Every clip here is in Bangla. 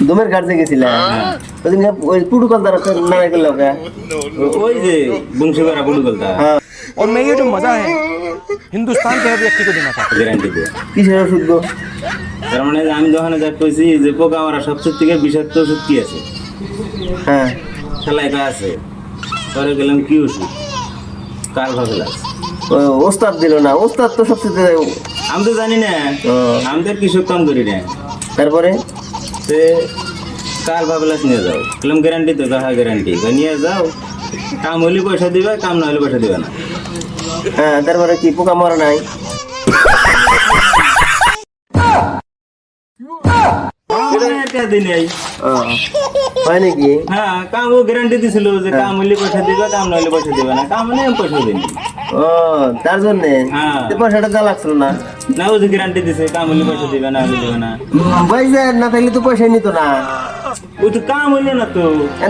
দমের কাছে গেছিলা ওদিন ওই প্রোটোকল দ্বারা না গেল ওই যে বংশীপাড়া বুড়ুগলতা और मैं ये जो मजा है हिंदुस्तान के हर व्यक्ति को देना चाहता গ্যারান্টি দিয়ে কিসের ওষুধ গো? তার মানে আমি যখন যা কইছি যে পোকা মারা সবচেয়ে থেকে বিষাক্ত ওষুধ কি আছে হ্যাঁ সেলাইটা আছে পরে গেলাম কি ওষুধ কাল ভাবলাম ওস্তাদ দিল না, ওস্তাদ তো সবচেয়ে আমি তো জানি না ও। আমি তো কৃষক কাম করি না তারপরে সে কাল ভাবলাস নিয়ে যাও বললাম গ্যারান্টি তো কাহা গ্যারান্টি নিয়ে যাও কাম হলে পয়সা দিবে কাম না হলে পয়সা দিবে না হ্যাঁ তারপরে কি পোকা মরা নাই? দিন এই ও, হয় নাকি? হ্যাঁ কাম ও গ্যারান্টি দিছিল যে কাম হলে পয়সা দিবে কাম না হলে পয়সা দিবে না কাম হলে আমি পয়সা দিইনি ও তার জন্য হ্যাঁ। পয়সাটা দেওয়া লাগছিল না। না ও যে গ্যারান্টি দিছে কাম হলে পয়সা দিবে না হলে দিবে না বাইসা না থাকলে তো পয়সা নিত না। ওই তো কাম হইলো না তো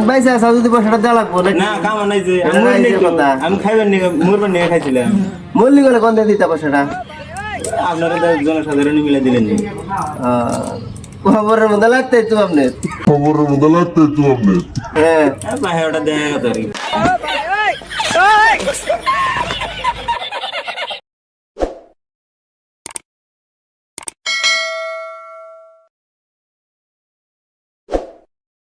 বাইসা আসা যদি পয়সাটা দেওয়া লাগবো নাকি? না কাম নাই যে এটা রাইজের কথা। আমি খাইবার নিয়ে মরবার নিয়ে খাইছিলাম মল্লি গেলে কোন দিতা পয়সাটা? আপনারা তো জনসাধারণ মিলে দিলেন নি খবরের মধ্যে লাগতে তো আপনি খবরের মধ্যে লাগতে তো আপনি হ্যাঁ পাহে ওটা দেখা কথা আর কি